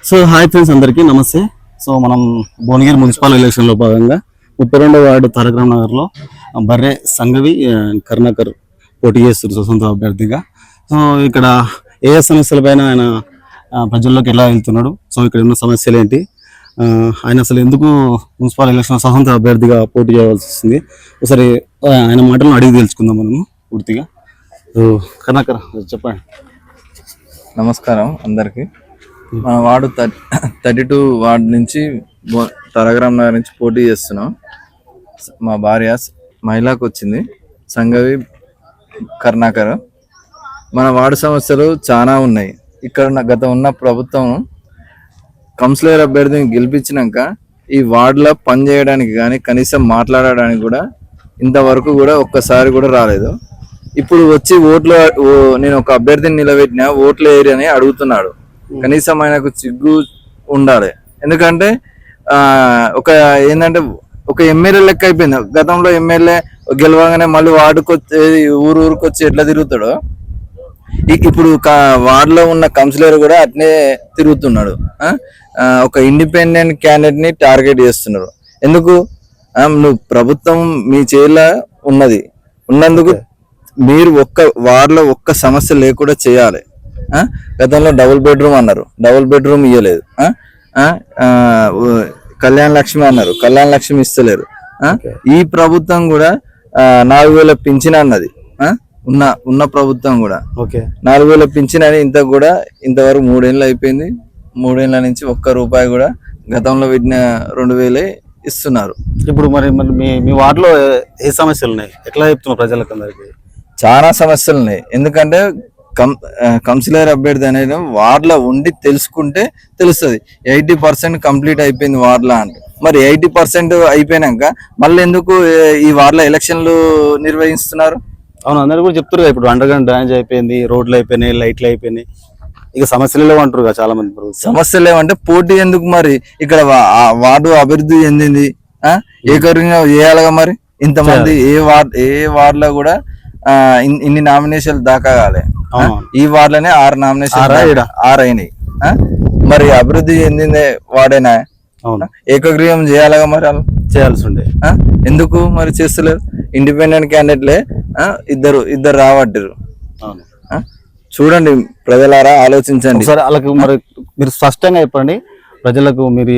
So hi friends, అందరికీ నమస్తే. So మనం భువనగిరి మున్సిపల్ ఎలక్షన్లో భాగంగా 32వ వార్డు తారకరామ్ నగర్లో బర్రె సంఘవి కరుణాకర్ పోటీ చేస్తారు స్వతంత్ర అభ్యర్థిగా. సో ఇక్కడ ఏ సమస్యలపైన ఆయన ప్రజల్లోకి ఎలా వెళ్తున్నాడు, సో ఇక్కడ ఉన్న సమస్యలు ఏంటి, ఆయన అసలు ఎందుకు మున్సిపల్ ఎలక్షన్ స్వతంత్ర అభ్యర్థిగా పోటీ చేయవలసి వస్తుంది, ఒకసారి ఆయన మాటలను అడిగి తెలుసుకుందాం మనము పూర్తిగా. సో కరుణాకర్ చెప్పండి. నమస్కారం అందరికి. మన వార్డు 32 వార్డు నుంచి తారకరామ్ నగర్ నుంచి పోటీ చేస్తున్నాం. మా భార్య మహిళకు వచ్చింది, సంఘవి కరుణాకర్. మన వార్డు సమస్యలు చాలా ఉన్నాయి. ఇక్కడ గత ఉన్న ప్రభుత్వం కౌన్సిలర్ అభ్యర్థిని గెలిపించినాక ఈ వార్డులో పని చేయడానికి కానీ కనీసం మాట్లాడడానికి కూడా ఇంతవరకు కూడా ఒక్కసారి కూడా రాలేదు. ఇప్పుడు వచ్చి నేను ఒక అభ్యర్థిని నిలబెట్టిన ఓట్లు ఏరి అని అడుగుతున్నాడు. కనీసం ఆయనకు సిగ్గు ఉండాలి. ఎందుకంటే ఏంటంటే ఒక ఎమ్మెల్యే లెక్క అయిపోయింది. గతంలో ఎమ్మెల్యే గెలవగానే మళ్ళీ వార్డుకు వచ్చి ఊరికి వచ్చి ఎట్లా తిరుగుతాడో ఇప్పుడు వార్డులో ఉన్న కౌన్సిలర్ కూడా అట్నే తిరుగుతున్నాడు. ఒక ఇండిపెండెంట్ క్యాండిడేట్ ని టార్గెట్ చేస్తున్నారు. ఎందుకు? నువ్వు ప్రభుత్వం మీ చేతిలో ఉన్నందుకు మీరు వార్డులో ఒక్క సమస్య లేకుండా చేయాలి. గతంలో డబుల్ బెడ్రూమ్ అన్నారు, డబుల్ బెడ్రూమ్ ఇవ్వలేదు. కళ్యాణ లక్ష్మి అన్నారు, కళ్యాణ లక్ష్మి ఇస్తలేరు. ఈ ప్రభుత్వం కూడా 4,000 పింఛన్ అన్నది. ఉన్న ప్రభుత్వం కూడా 4,000 పింఛన్ అని ఇంతవరకు 3 ఏళ్ళు అయిపోయింది. 3 ఏళ్ళ నుంచి ఒక్క రూపాయి కూడా గతంలో పెట్టిన 2,000 ఇస్తున్నారు. ఇప్పుడు మరి మీ వార్డులో ఏ సమస్యలు ఉన్నాయి, ఎట్లా చెప్తున్నారు ప్రజలకు? అందరికి చాలా సమస్యలు ఉన్నాయి. ఎందుకంటే కౌన్సిలర్ అభ్యర్థి అనేది వార్డులో ఉండి తెలుసుకుంటే తెలుస్తుంది. 80% కంప్లీట్ అయిపోయింది వార్డులో అంటే. మరి 80% అయిపోయినాక మళ్ళీ ఎందుకు ఈ వార్డులో ఎలక్షన్లు నిర్వహిస్తున్నారు? అవును, అందరు కూడా చెప్తారు. ఇప్పుడు అండర్ గ్రౌండ్ డ్రైనేజ్ అయిపోయింది, రోడ్లు అయిపోయినాయి, లైట్లు అయిపోయినాయి, ఇక సమస్యలు లేవంటారు చాలా మంది. సమస్యలు లేవంటే పోటీ ఎందుకు? మరి ఇక్కడ వార్డు అభివృద్ధి చెందింది, ఏకరీగా చేయాలిగా. మరి ఇంతమంది ఏ వార్డులో కూడా ఇన్ని నామినేషన్లు దాకా కాలే. ఈ వార్డులోనే 6 నామినేషన్ 6 అయినాయి. మరి అభివృద్ధి చెందిందే వాడేనా? ఏకగ్రీవం చేయాలిగా. మరి వాళ్ళు చేయాల్సి ఉండే ఎందుకు మరి చేస్తలేరు? ఇండిపెండెంట్ క్యాండిడేట్లే ఇద్దరు రావట్టారు. చూడండి ప్రజలారా, ఆలోచించండి. సరే, వాళ్ళకి మరి మీరు స్పష్టంగా చెప్పండి ప్రజలకు. మీరు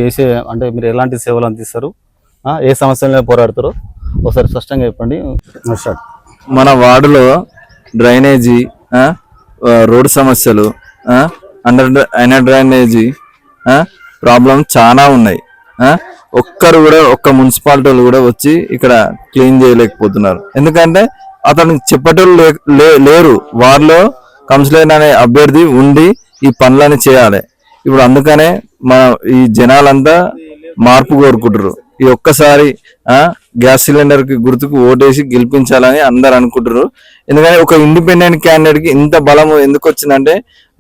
మీరు ఎలాంటి సేవలు అందిస్తారు, ఏ సమస్యల పోరాడతారో ఒకసారి స్పష్టంగా చెప్పండి. మన వార్డులో డ్రైనేజీ, రోడ్ సమస్యలు, అండర్ డ్రైనేజీ ప్రాబ్లం చాలా ఉన్నాయి. ఒక్క మున్సిపాలిటీ కూడా వచ్చి ఇక్కడ క్లీన్ చేయలేకపోతున్నారు. ఎందుకంటే అతను చెప్పేటోళ్ళు లేరు. వార్డులో కౌన్సిలర్ అనే అభ్యర్థి ఉండి ఈ పనులని చేయాలి. ఇప్పుడు అందుకనే ఈ జనాలంతా మార్పు కోరుకుంటారు. ఈ ఒక్కసారి గ్యాస్ సిలిండర్ కి గుర్తుకు ఓటేసి గెలిపించాలని అందరు అనుకుంటారు. ఎందుకంటే ఒక ఇండిపెండెంట్ క్యాండిడేట్ కి ఇంత బలం ఎందుకు వచ్చిందంటే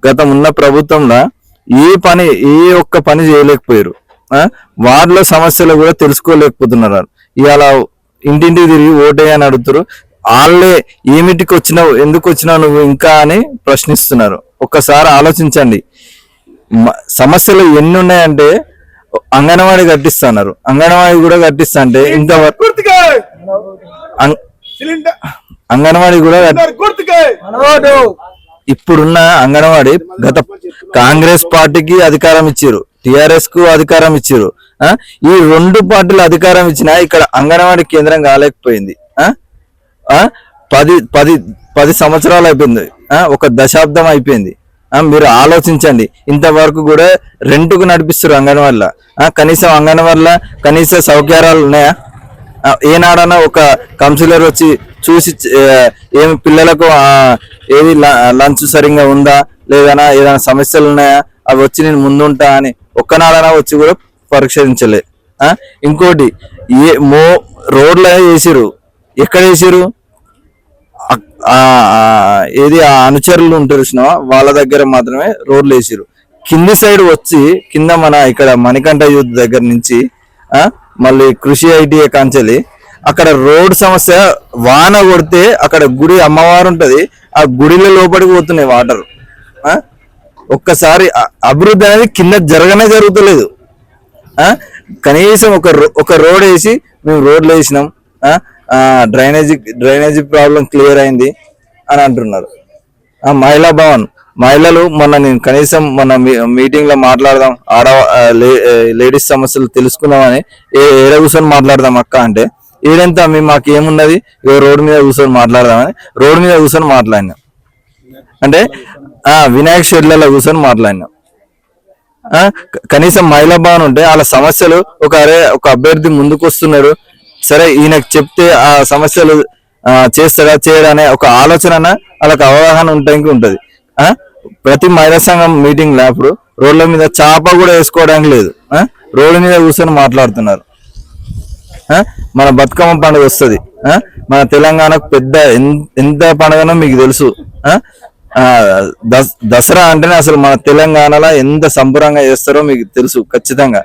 గతం ఉన్న ప్రభుత్వంలో ఏ ఒక్క పని చేయలేకపోయారు. వార్డులో సమస్యలు కూడా తెలుసుకోలేకపోతున్నారు. ఇవాళ ఇంటింటికి తిరిగి ఓటేయని అడుగుతారు. వాళ్ళే ఏమిటికి వచ్చినావు, ఎందుకు వచ్చినావు నువ్వు ఇంకా అని ప్రశ్నిస్తున్నారు. ఒక్కసారి ఆలోచించండి. సమస్యలు ఎన్ని ఉన్నాయంటే అంగన్వాడీ కట్టిస్తున్నారు. అంగన్వాడీ కూడా కట్టిస్తా అంటే ఇంతవరకు అంగన్వాడీ కూడా ఇప్పుడున్న అంగన్వాడీ గత కాంగ్రెస్ పార్టీకి అధికారం ఇచ్చారు, టిఆర్ఎస్ కు అధికారం ఇచ్చారు. ఈ 2 పార్టీలు అధికారం ఇచ్చినా ఇక్కడ అంగన్వాడీ కేంద్రం కాలేకపోయింది. 10 సంవత్సరాలు అయిపోయింది, ఒక దశాబ్దం అయిపోయింది. మీరు ఆలోచించండి. ఇంతవరకు కూడా రెంట్కు నడిపిస్తారు అంగన్వాడీలో. కనీసం అంగన్వాడీలో కనీస సౌకర్యాలు ఉన్నాయా? ఏనాడన్నా ఒక కౌన్సిలర్ వచ్చి చూసి ఏమి పిల్లలకు ఏది లంచ్ సరిగ్గా ఉందా లేదన్నా, ఏదైనా సమస్యలు ఉన్నాయా, అవి వచ్చి నేను ముందుంటా అని ఒక్కనాడనా వచ్చి కూడా పరీక్షించలే. ఇంకోటి రోడ్లు వేసిరు. ఎక్కడ వేసిరు? ఏది అనుచరులు ఉంటారు చూసినావా, వాళ్ళ దగ్గర మాత్రమే రోడ్లు వేసిరు. కింది సైడ్ వచ్చి కింద మన ఇక్కడ మణికంఠ యూత్ దగ్గర నుంచి మళ్ళీ కృషి ఐటీఐ కాంచెలి అక్కడ రోడ్ సమస్య. వాన కొడితే అక్కడ గుడి అమ్మవారు ఉంటది, ఆ గుడిలో లోపలికి పోతున్నాయి వాటర్. ఒక్కసారి అభివృద్ధి అనేది కింద జరుగుతలేదు. కనీసం ఒక రోడ్ వేసి మేము రోడ్లు వేసినాం, డ్రైనేజీ ప్రాబ్లం క్లియర్ అయింది అని అంటున్నారు. మహిళా భవన్ మహిళలు నేను కనీసం మీటింగ్ లో మాట్లాడదాం, లేడీస్ సమస్యలు తెలుసుకుందామని ఏడ కూర్చొని మాట్లాడదాం అక్క అంటే, ఏడంతా మాకు ఏమున్నది రోడ్డు మీద కూర్చొని మాట్లాడదామని రోడ్డు మీద కూర్చొని మాట్లాడినాం. అంటే వినాయక షెడ్లలో కూర్చొని మాట్లాడినాం. కనీసం మహిళా భవన్ ఉంటే వాళ్ళ సమస్యలు ఒక అభ్యర్థి ముందుకు వస్తున్నాడు, సరే ఈయనకు చెప్తే ఆ సమస్యలు చేస్తాడా చేయడా అనే ఒక ఆలోచన వాళ్ళకి అవగాహన ఉండడానికి ఉంటది. ప్రతి మహిళా సంఘం మీటింగ్ లో అప్పుడు రోడ్ల మీద చాప కూడా వేసుకోవడానికి లేదు, రోడ్ల మీద కూర్చొని మాట్లాడుతున్నారు. మన బతుకమ్మ పండుగ వస్తుంది, మన తెలంగాణకు పెద్ద ఎంత పండుగనో మీకు తెలుసు. దసరా అంటేనే అసలు మన తెలంగాణలో ఎంత సంబరంగా చేస్తారో మీకు తెలుసు ఖచ్చితంగా.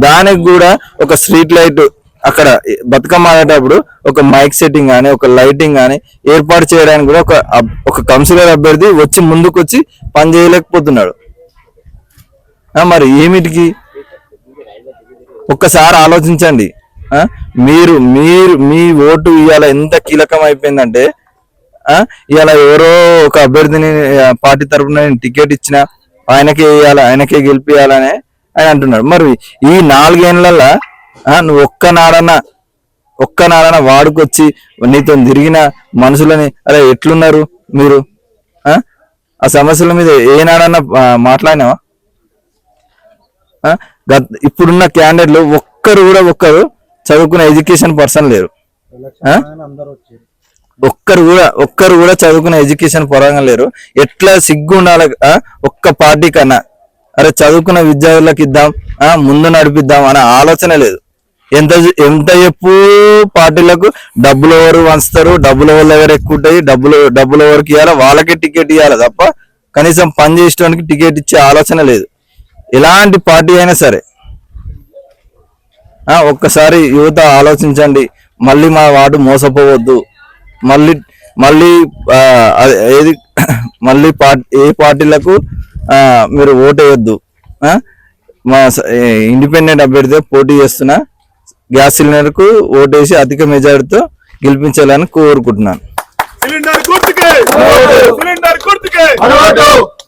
దానికి కూడా ఒక స్ట్రీట్ లైట్ అక్కడ బతుకమ్మ ఆడేటప్పుడు ఒక మైక్ సెట్టింగ్ కానీ ఒక లైటింగ్ కానీ ఏర్పాటు చేయడానికి కూడా ఒక కౌన్సిలర్ అభ్యర్థి ముందుకు వచ్చి పని చేయలేకపోతున్నాడు. మరి ఏమిటికి ఒక్కసారి ఆలోచించండి. మీరు మీ ఓటు ఇవాళ ఎంత కీలకం అయిపోయిందంటే, ఇవాళ ఎవరో ఒక అభ్యర్థిని పార్టీ తరఫున టికెట్ ఇచ్చినా ఆయనకే వేయాలి, ఆయనకే గెలిపియాలని ఆయన అంటున్నాడు. మరి ఈ 4 ఏళ్లలో నువ్వు ఒక్కనాడన వాడుకొచ్చి నీతో తిరిగిన మనుషులని అరే ఎట్లున్నారు మీరు, ఆ సమస్యల మీద ఏనాడన్నా మాట్లాడినావా? ఇప్పుడున్న క్యాండిడేట్లు ఒక్కరు చదువుకున్న ఎడ్యుకేషన్ పర్సన్ లేరు. ఒక్కరు కూడా చదువుకున్న ఎడ్యుకేషన్ పరంగా లేరు. ఎట్లా సిగ్గు ఉండాలి ఒక్క పార్టీ కన్నా, అరే చదువుకున్న విద్యార్థులకు ఇద్దాం, ముందు నడిపిద్దాం అనే ఆలోచన లేదు. ఎంత చెప్పు పార్టీలకు డబ్బులు ఎవరు వంచుతారు, డబ్బులు ఎవరు ఎక్కువ ఉంటాయి, డబ్బులు ఎవరికి ఇవ్వాలి, వాళ్ళకే టికెట్ ఇవ్వాలి తప్ప కనీసం పని చేసేటానికి టికెట్ ఇచ్చే ఆలోచన లేదు. ఎలాంటి పార్టీ అయినా సరే ఒక్కసారి యువత ఆలోచించండి. మళ్ళీ మా వార్డు మోసపోవద్దు, మళ్ళీ ఏ పార్టీలకు మీరు ఓటేయొద్దు. మా ఇండిపెండెంట్ అభ్యర్థి పోటీ చేస్తున్న గ్యాస్ సిలిండర్ కు ఓటేసి అధిక మెజారిటీతో గెలిపించాలని కోరుకుంటున్నాను.